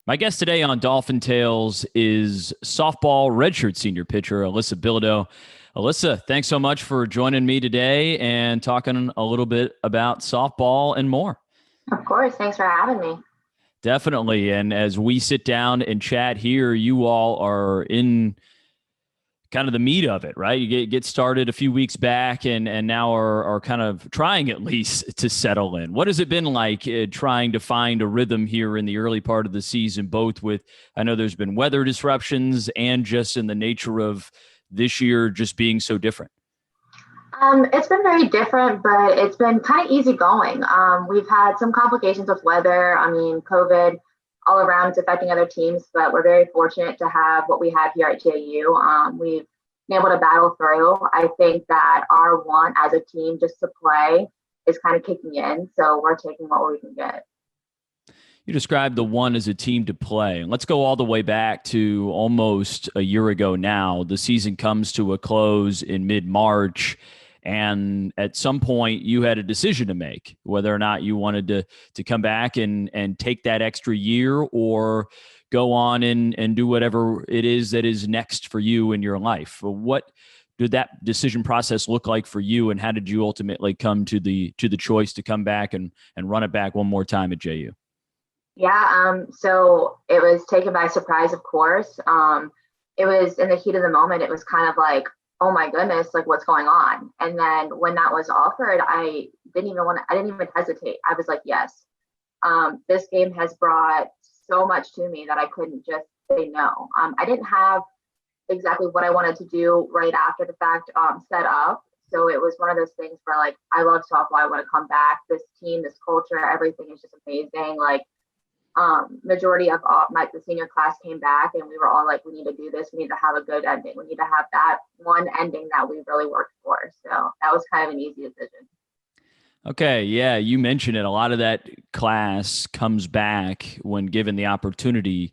My guest today on Dolphin Tales is softball redshirt senior pitcher Alyssa Bilodeau. Alyssa, thanks so much for joining me today and talking a little bit about softball and more. Of course. Thanks for having me. Definitely. And as we sit down and chat here, you all are in kind of the meat of it, right? You get started a few weeks back and now are kind of trying at least to settle in. What has it been like trying to find a rhythm here in the early part of the season, both with, I know there's been weather disruptions and just in the nature of this year just being so different? It's been very different, but it's been kind of easy going. We've had some complications with weather. I mean, COVID all around is affecting other teams, but we're very fortunate to have what we have here at JU. We've been able to battle through. I think that our want as a team just to play is kind of kicking in. So we're taking what we can get. You described the one as a team to play. Let's go all the way back to almost a year ago now. The season comes to a close in mid-March. And at some point, you had a decision to make whether or not you wanted to come back and take that extra year or go on and do whatever it is that is next for you in your life. What did that decision process look like for you, and how did you ultimately come to the choice to come back and run it back one more time at JU? Yeah, so it was taken by surprise, of course. It was in the heat of the moment. It was kind of like, oh my goodness, like what's going on? And then when that was offered, I didn't even hesitate. I was like, yes. This game has brought so much to me that I couldn't just say no. I didn't have exactly what I wanted to do right after the fact set up. So it was one of those things where like, I love softball. I want to come back. This team, this culture, everything is just amazing. Like, majority of the senior class came back and we were all like, we need to do this. We need to have a good ending. We need to have that one ending that we really worked for. So that was kind of an easy decision. Okay. Yeah. You mentioned it. A lot of that class comes back when given the opportunity.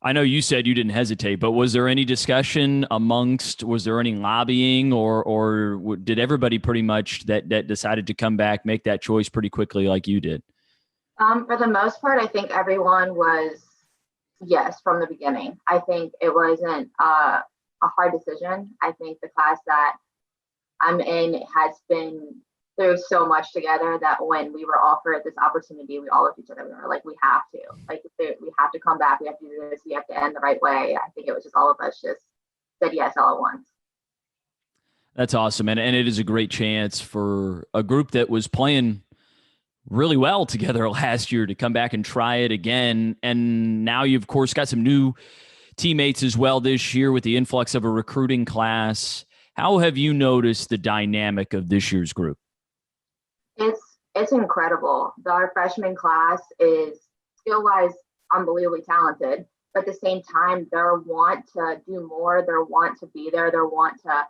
I know you said you didn't hesitate, but was there any discussion was there any lobbying or did everybody pretty much that decided to come back, make that choice pretty quickly like you did? For the most part, I think everyone was yes from the beginning. I think it wasn't a hard decision. I think the class that I'm in has been through so much together that when we were offered this opportunity, we all looked at each other. We were like, we have to, we have to come back. We have to do this. We have to end the right way. I think it was just all of us just said yes all at once. That's awesome. And it is a great chance for a group that was playing really well together last year to come back and try it again. And now you've, of course, got some new teammates as well this year with the influx of a recruiting class. How have you noticed the dynamic of this year's group? It's incredible. Our freshman class is skill-wise unbelievably talented, but at the same time, their want to do more, their want to be there, their want to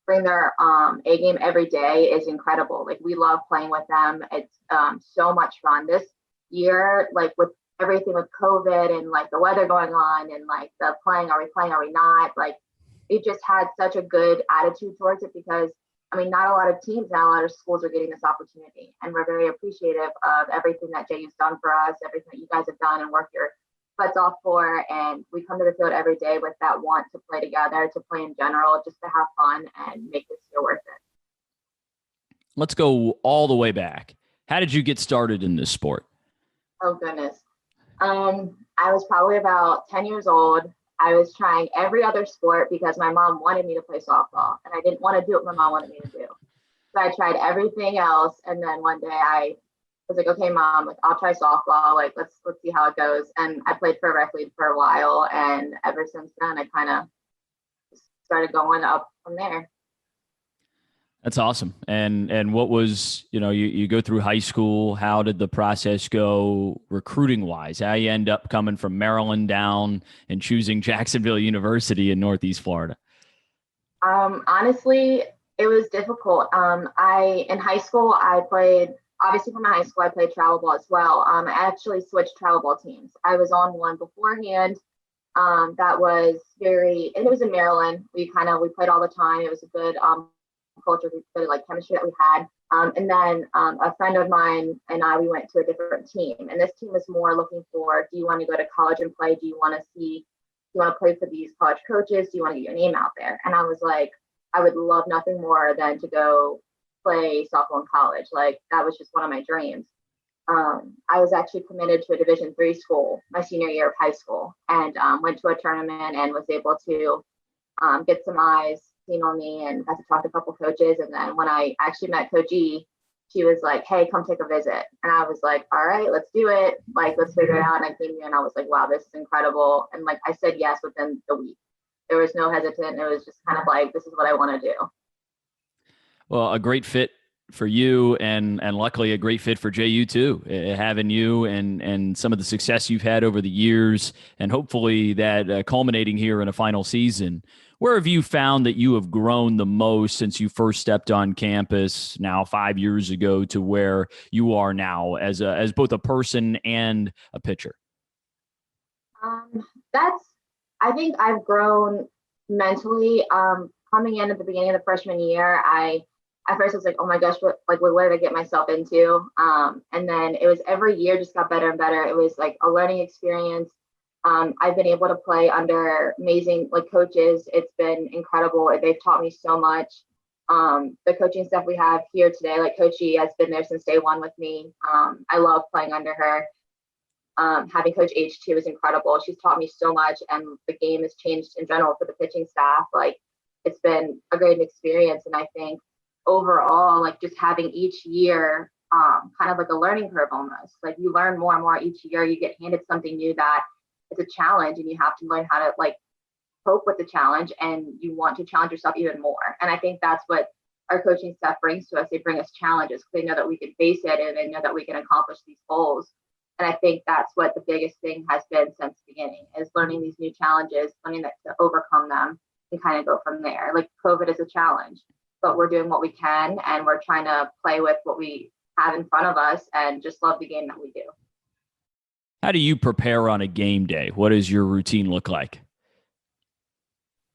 bring their A game every day is incredible. Like we love playing with them. It's so much fun this year, like with everything with COVID and like the weather going on and like the playing, are we not? Like we just had such a good attitude towards it because I mean, not a lot of teams, not a lot of schools are getting this opportunity. And we're very appreciative of everything that JU's done for us, everything that you guys have done and worked your butts off for. And we come to the field every day with that want to play together, to play in general, just to have fun and make this year worth it. Let's go all the way back. How did you get started in this sport? Oh, goodness. I was probably about 10 years old. I was trying every other sport because my mom wanted me to play softball and I didn't want to do what my mom wanted me to do. So I tried everything else. And then one day I was like, okay, mom, like I'll try softball. Like, let's see how it goes. And I played for a rec league for a while. And ever since then, I kind of started going up from there. That's awesome. And what was, you go through high school. How did the process go recruiting wise? How you end up coming from Maryland down and choosing Jacksonville University in Northeast Florida? Honestly, it was difficult. In high school, I played, obviously from my high school, I played travel ball as well. I actually switched travel ball teams. I was on one beforehand. That was and it was in Maryland. We played all the time. It was a good culture, good like chemistry that we had. And then a friend of mine and I, we went to a different team. And this team was more looking for, do you want to go to college and play? Do you want to see, do you want to play for these college coaches? Do you want to get your name out there? And I was like, I would love nothing more than to go play softball in college. Like that was just one of my dreams. I was actually committed to a Division III school my senior year of high school, and went to a tournament and was able to get some eyes seen on me and got to talk to a couple coaches. And then when I actually met Coach E, she was like, hey, come take a visit. And I was like, all right, let's do it. Like, let's figure it out. And I came here and I was like, wow, this is incredible. And like, I said yes within the week. There was no hesitant. It was just kind of like, this is what I want to do. Well, a great fit for you, and luckily a great fit for JU too, having you and some of the success you've had over the years, and hopefully that culminating here in a final season. Where have you found that you have grown the most since you first stepped on campus now 5 years ago to where you are now as both a person and a pitcher? I think I've grown mentally. Coming in at the beginning of the freshman year, at first I was like, oh my gosh, what did I get myself into? And then it was every year just got better and better. It was like a learning experience. I've been able to play under amazing coaches. It's been incredible. They've taught me so much. The coaching staff we have here today, like Coach E has been there since day one with me. I love playing under her. Having Coach H too is incredible. She's taught me so much, and the game has changed in general for the pitching staff. Like it's been a great experience, and I think overall, like just having each year, kind of like a learning curve almost. Like you learn more and more each year. You get handed something new that it's a challenge, and you have to learn how to cope with the challenge, and you want to challenge yourself even more. And I think that's what our coaching staff brings to us. They bring us challenges because they know that we can face it, and they know that we can accomplish these goals. And I think that's what the biggest thing has been since the beginning, is learning these new challenges, learning that to overcome them and kind of go from there. Like COVID is a challenge, but we're doing what we can, and we're trying to play with what we have in front of us and just love the game that we do. How do you prepare on a game day? What does your routine look like?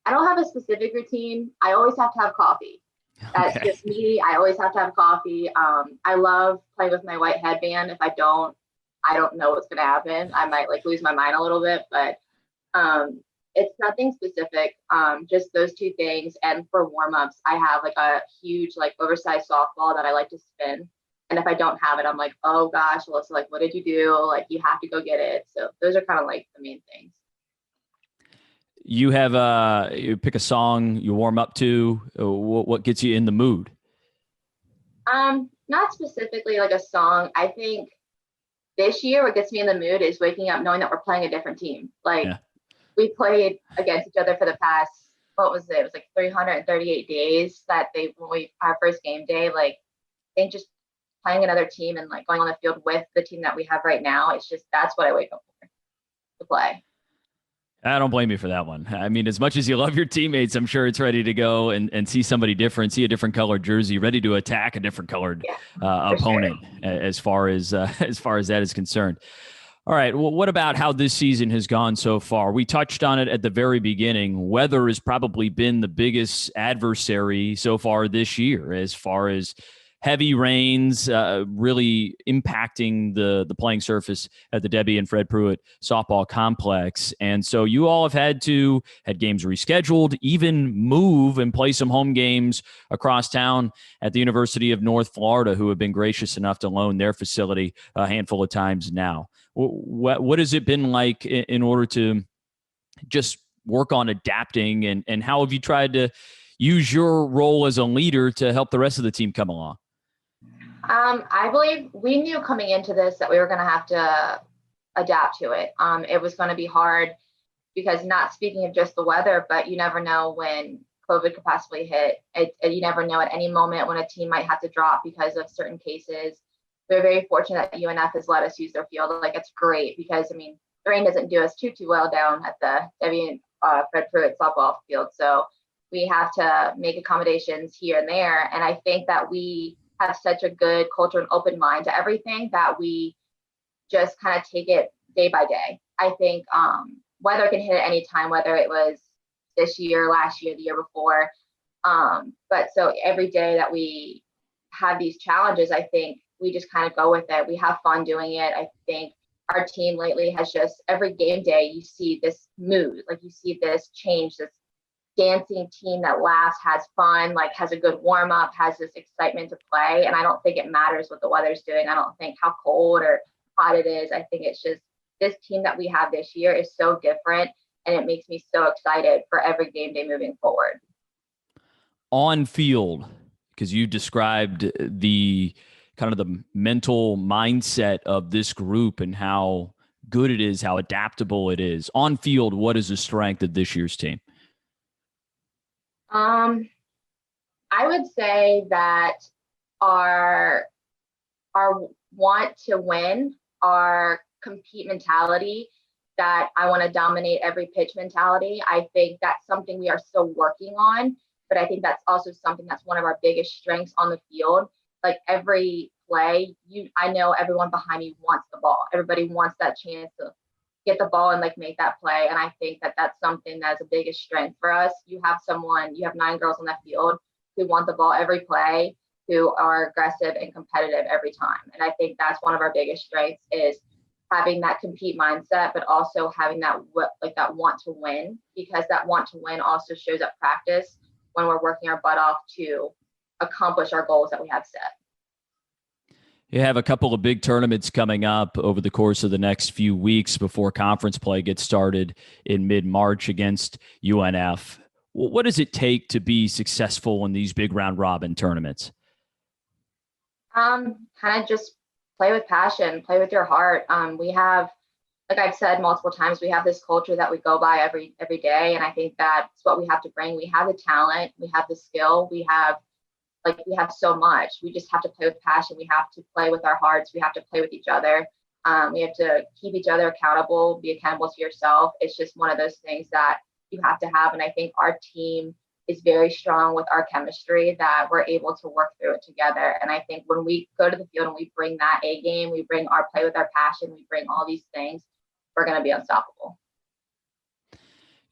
I don't have a specific routine. I always have to have coffee. That's Okay. just me. I always have to have coffee. I love playing with my white headband. If I don't know what's going to happen. I might lose my mind a little bit, but it's nothing specific. Just those two things. And for warm-ups, I have a huge oversized softball that I like to spin. And if I don't have it, I'm like, oh gosh, Alyssa, what did you do? You have to go get it. So those are kind of the main things. You have you pick a song you warm up to. What gets you in the mood? Not specifically a song. I think this year, what gets me in the mood is waking up knowing that we're playing a different team. We played against each other for the past, what was it? It was 338 days that our first game day. I think just playing another team and going on the field with the team that we have right now, it's just, that's what I wake up for, to play. I don't blame you for that one. I mean, as much as you love your teammates, I'm sure it's ready to go and see somebody different, see a different colored jersey, ready to attack a different colored opponent. Sure. as far as that is concerned. All right. Well, what about how this season has gone so far? We touched on it at the very beginning. Weather has probably been the biggest adversary so far this year, as far as heavy rains really impacting the playing surface at the Debbie and Fred Pruitt softball complex. And so you all have had games rescheduled, even move and play some home games across town at the University of North Florida, who have been gracious enough to loan their facility a handful of times now. What has it been like in order to just work on adapting, and how have you tried to use your role as a leader to help the rest of the team come along? I believe we knew coming into this that we were going to have to adapt to it. It was going to be hard because, not speaking of just the weather, but you never know when COVID could possibly hit. You never know at any moment when a team might have to drop because of certain cases. We're very fortunate that UNF has let us use their field. It's great because, the rain doesn't do us too well down at the Debbie and Fred Pruitt softball field. So we have to make accommodations here and there. And I think that we have such a good culture and open mind to everything that we just kind of take it day by day. I think weather can hit at any time, whether it was this year, last year, the year before. But so every day that we have these challenges, I think we just kind of go with it. We have fun doing it. I think our team lately has just, every game day, you see this mood, like you see this change, this dancing team that laughs, has fun, like has a good warm up, has this excitement to play. And I don't think it matters what the weather's doing. I don't think how cold or hot it is. I think it's just this team that we have this year is so different, and it makes me so excited for every game day moving forward. On field, because you described the kind of the mental mindset of this group and how good it is, how adaptable it is. On field, what is the strength of this year's team? I would say that our want to win, our compete mentality, that I want to dominate every pitch mentality. I think that's something we are still working on, but I think that's also something that's one of our biggest strengths on the field. Like every play, I know everyone behind you wants the ball. Everybody wants that chance to get the ball and like make that play. And I think that that's something that's the biggest strength for us. You have 9 girls on that field who want the ball every play, who are aggressive and competitive every time. And I think that's one of our biggest strengths, is having that compete mindset, but also having that want to win, because that want to win also shows up practice when we're working our butt off to accomplish our goals that we have set. You have a couple of big tournaments coming up over the course of the next few weeks before conference play gets started in mid-March against UNF. What does it take to be successful in these big round robin tournaments? Kind of just play with passion, play with your heart. We have, like I've said multiple times, we have this culture that we go by every day. And I think that's what we have to bring. We have the talent, we have the skill, we have so much. We just have to play with passion. We have to play with our hearts. We have to play with each other. We have to keep each other accountable, be accountable to yourself. It's just one of those things that you have to have. And I think our team is very strong with our chemistry, that we're able to work through it together. And I think when we go to the field and we bring that A game, we bring our play with our passion, we bring all these things, we're going to be unstoppable.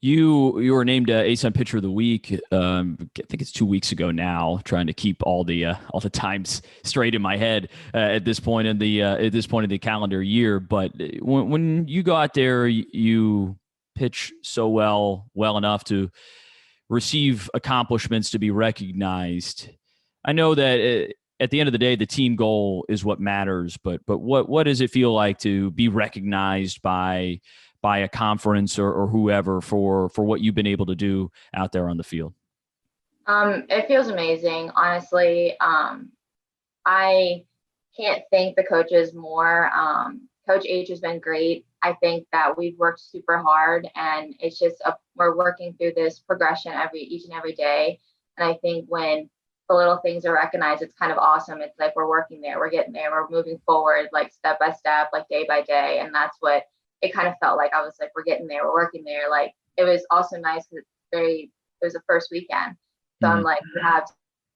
You were named ASUN Pitcher of the Week. I think it's 2 weeks ago now. Trying to keep all the times straight in my head at this point in the calendar year. But when you go out there, you pitch so well enough to receive accomplishments, to be recognized. I know that at the end of the day, the team goal is what matters. But what does it feel like to be recognized by a conference or whoever for what you've been able to do out there on the field? It feels amazing. Honestly, I can't thank the coaches more. Coach H has been great. I think that we've worked super hard, and it's just we're working through this progression each and every day. And I think when the little things are recognized, it's kind of awesome. It's like we're working there, we're getting there, we're moving forward, like step by step, like day by day. And that's what it kind of felt like. I was like, we're getting there, we're working there. Like it was also nice because it was the first weekend. So I'm like, we have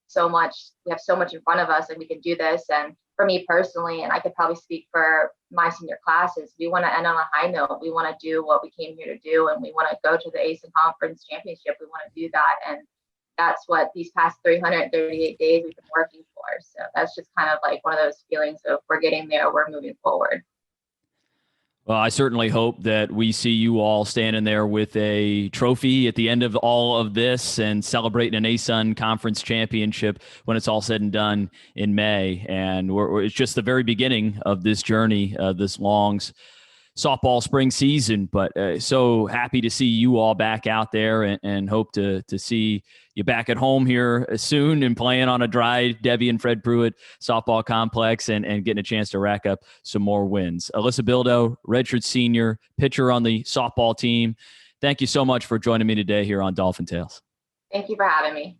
so much in front of us, and we can do this. And for me personally, and I could probably speak for my senior classes, we want to end on a high note. We want to do what we came here to do, and we want to go to the ASUN Conference Championship. We want to do that. And that's what these past 338 days we've been working for. So that's just kind of like one of those feelings of we're getting there, we're moving forward. Well, I certainly hope that we see you all standing there with a trophy at the end of all of this and celebrating an ASUN Conference Championship when it's all said and done in May. And it's just the very beginning of this journey, this long softball spring season. But so happy to see you all back out there, and hope to see you back at home here soon and playing on a dry Debbie and Fred Pruitt softball complex and getting a chance to rack up some more wins. Alyssa Bilodeau, redshirt senior, pitcher on the softball team. Thank you so much for joining me today here on Dolphin Tales. Thank you for having me.